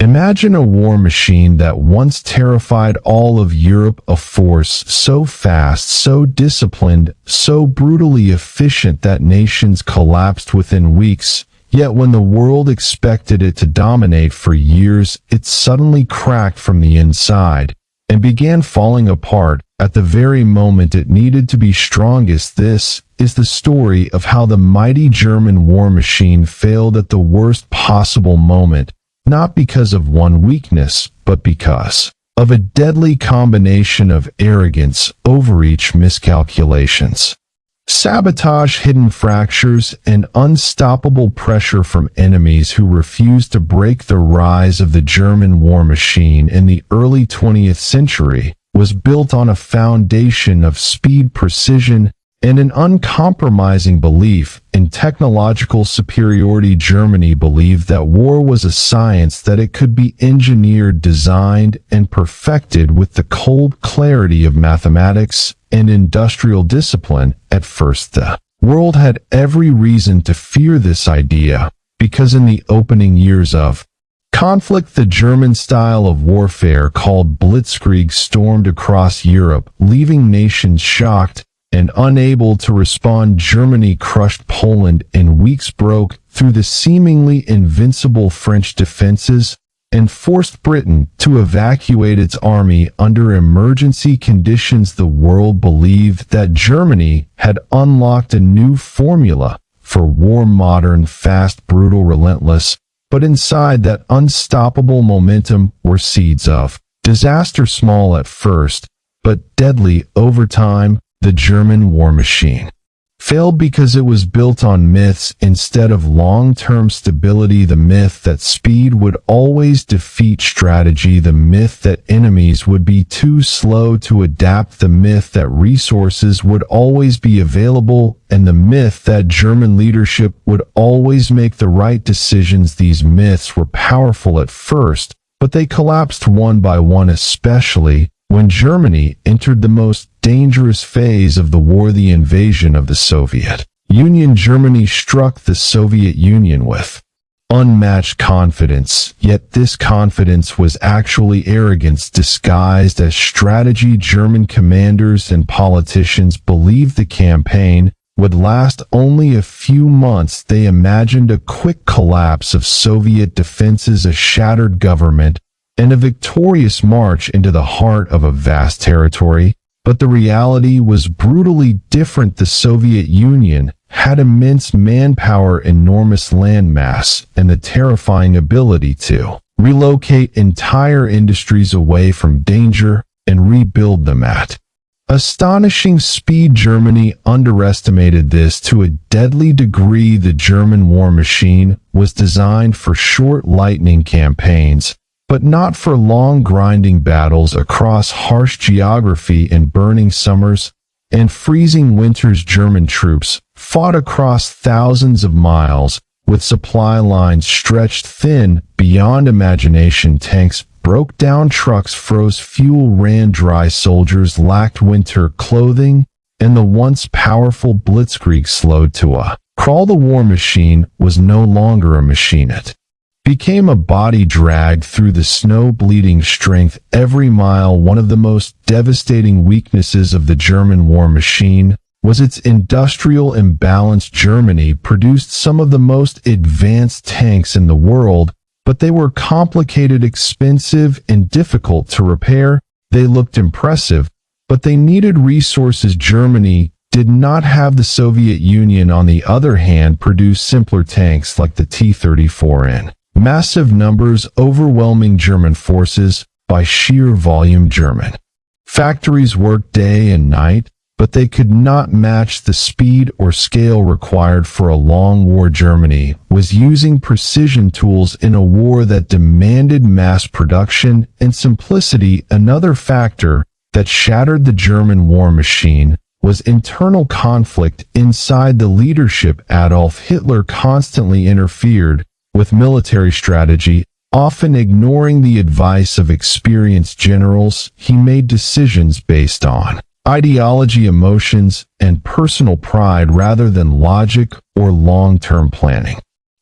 Imagine a war machine that once terrified all of Europe, a force so fast, so disciplined, so brutally efficient that nations collapsed within weeks. Yet when the world expected it to dominate for years, it suddenly cracked from the inside and began falling apart at the very moment it needed to be strongest. This is the story of how the mighty German war machine failed at the worst possible moment, not because of one weakness, but because of a deadly combination of arrogance, overreach, miscalculations, sabotage, hidden fractures, and unstoppable pressure from enemies who refused to break. The rise of the German war machine in the early 20th century was built on a foundation of speed, precision, and an uncompromising belief in technological superiority. Germany believed that war was a science, that it could be engineered, designed, and perfected with the cold clarity of mathematics and industrial discipline. At first, the world had every reason to fear this idea, because in the opening years of conflict, the German style of warfare called Blitzkrieg stormed across Europe, leaving nations shocked and unable to respond. Germany crushed Poland in weeks, broke through the seemingly invincible French defenses, and forced Britain to evacuate its army under emergency conditions. The world believed that Germany had unlocked a new formula for war: modern, fast, brutal, relentless. But inside that unstoppable momentum were seeds of disaster, small at first, but deadly over time. The German war machine failed because it was built on myths instead of long-term stability. The myth that speed would always defeat strategy, the myth that enemies would be too slow to adapt, the myth that resources would always be available, and the myth that German leadership would always make the right decisions. These myths were powerful at first, but they collapsed one by one, especially when Germany entered the most dangerous phase of the war, the invasion of the Soviet Union. Germany struck the Soviet Union with unmatched confidence, yet this confidence was actually arrogance disguised as strategy. German commanders and politicians believed the campaign would last only a few months. They imagined a quick collapse of Soviet defenses, a shattered government, and a victorious march into the heart of a vast territory. But the reality was brutally different. The Soviet Union had immense manpower, enormous landmass, and the terrifying ability to relocate entire industries away from danger and rebuild them at astonishing speed. Germany underestimated this to a deadly degree. The German war machine was designed for short, lightning campaigns, but not for long, grinding battles across harsh geography. In burning summers and freezing winters, German troops fought across thousands of miles with supply lines stretched thin beyond imagination. Tanks broke down, trucks froze, fuel ran dry, soldiers lacked winter clothing, and the once powerful Blitzkrieg slowed to a crawl. The war machine was no longer a machine. It became a body dragged through the snow, bleeding strength every mile. One of the most devastating weaknesses of the German war machine was its industrial imbalance. Germany produced some of the most advanced tanks in the world, but they were complicated, expensive, and difficult to repair. They looked impressive, but they needed resources. Germany did not have. The Soviet Union, on the other hand, produced simpler tanks like the T-34 in massive numbers, overwhelming German forces by sheer volume. German factories worked day and night, but they could not match the speed or scale required for a long war. Germany was using precision tools in a war that demanded mass production and simplicity. Another factor that shattered the German war machine was internal conflict inside the leadership. Adolf Hitler constantly interfered with military strategy, often ignoring the advice of experienced generals. He made decisions based on ideology, emotions, and personal pride rather than logic or long-term planning.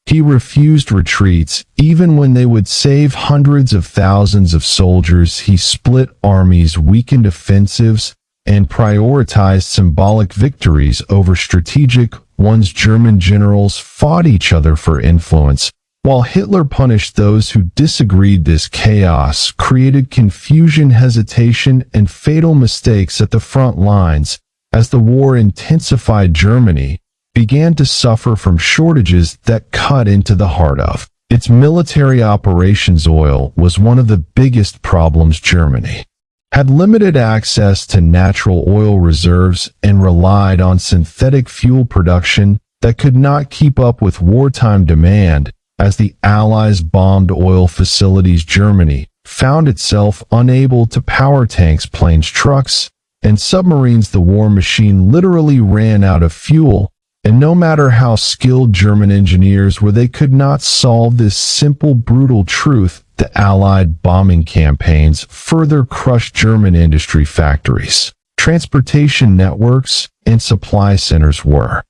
He refused retreats, even when they would save hundreds of thousands of soldiers. He split armies, weakened offensives, and prioritized symbolic victories over strategic ones. German generals fought each other for influence, while Hitler punished those who disagreed. This chaos created confusion, hesitation, and fatal mistakes at the front lines. As the war intensified, Germany began to suffer from shortages that cut into the heart of its military operations. Oil was one of the biggest problems. Germany had limited access to natural oil reserves and relied on synthetic fuel production that could not keep up with wartime demand. As the Allies bombed oil facilities, Germany found itself unable to power tanks, planes, trucks, and submarines. The war machine literally ran out of fuel, and no matter how skilled German engineers were, they could not solve this simple, brutal truth. The Allied bombing campaigns further crushed German industry. Factories, transportation networks, and supply centers were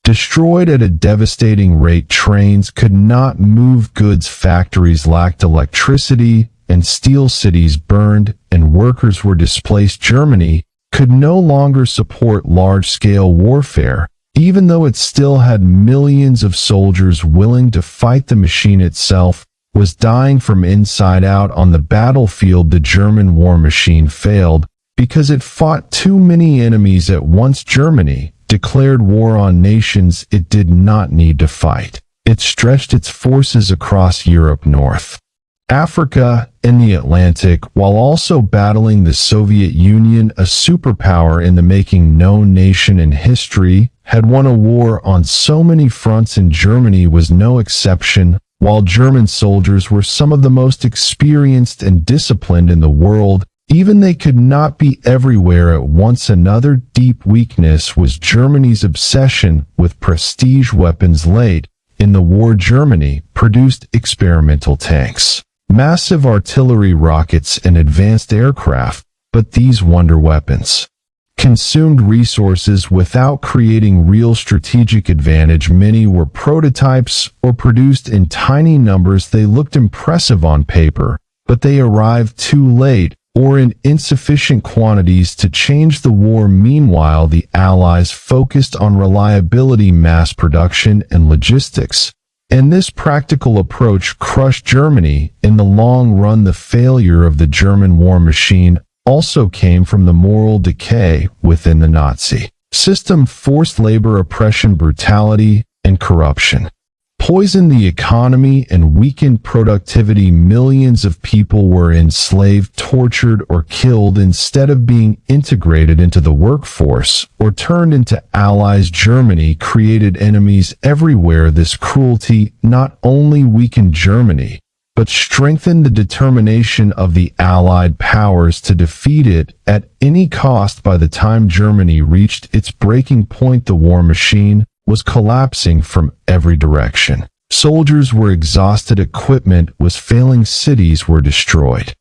destroyed at a devastating rate. Trains could not move goods, factories lacked electricity, and steel cities burned, and workers were displaced. Germany could no longer support large-scale warfare, even though it still had millions of soldiers willing to fight. The machine itself was dying from inside out. On the battlefield, the German war machine failed because it fought too many enemies at once. Germany declared war on nations it did not need to fight. It stretched its forces across Europe, North Africa, and the Atlantic, while also battling the Soviet Union, a superpower in the making. No nation in history had won a war on so many fronts, and Germany was no exception. While German soldiers were some of the most experienced and disciplined in the world, even they could not be everywhere at once. Another deep weakness was Germany's obsession with prestige weapons. Late in the war, Germany produced experimental tanks, massive artillery, rockets, and advanced aircraft, but these wonder weapons consumed resources without creating real strategic advantage. Many were prototypes or produced in tiny numbers. They looked impressive on paper, but they arrived too late or in insufficient quantities to change the war. Meanwhile, the Allies focused on reliability, mass production, and logistics, and this practical approach crushed Germany in the long run. The failure of the German war machine also came from the moral decay within the Nazi system. Forced labor, oppression, brutality, and corruption poisoned the economy and weakened productivity. Millions of people were enslaved, tortured, or killed instead of being integrated into the workforce or turned into allies. Germany created enemies everywhere. This cruelty not only weakened Germany, but strengthened the determination of the Allied powers to defeat it at any cost. By the time Germany reached its breaking point, the war machine was collapsing from every direction. Soldiers were exhausted, equipment was failing, cities were destroyed.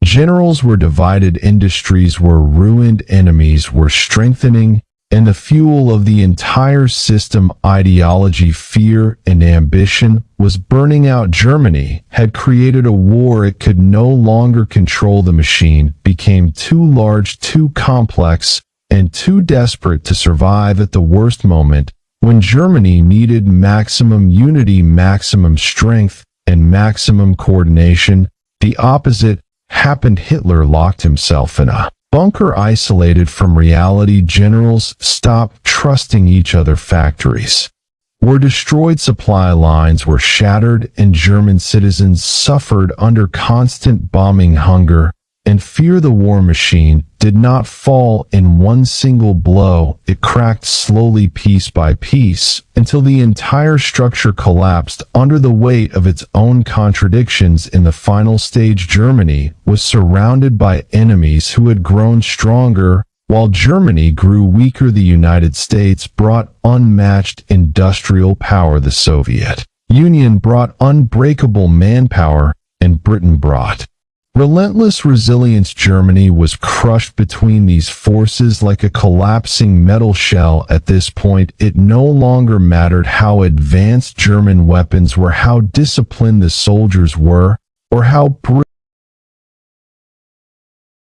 Generals were divided, industries were ruined, enemies were strengthening, and the fuel of the entire system, ideology, fear, and ambition, was burning out. Germany had created a war it could no longer control. The machine became too large, too complex, and too desperate to survive. At the worst moment, when Germany needed maximum unity, maximum strength, and maximum coordination, the opposite happened. Hitler locked himself in a bunker, isolated from reality. Generals stopped trusting each other. Factories were destroyed, supply lines were shattered, and German citizens suffered under constant bombing, hunger, and fear. The war machine did not fall in one single blow. It cracked slowly, piece by piece, until the entire structure collapsed under the weight of its own contradictions. In the final stage, Germany was surrounded by enemies who had grown stronger, while Germany grew weaker. The United States brought unmatched industrial power. The Soviet Union brought unbreakable manpower, and Britain brought Relentless resilience. Germany was crushed between these forces like a collapsing metal shell. At this point, it no longer mattered how advanced German weapons were, how disciplined the soldiers were, or how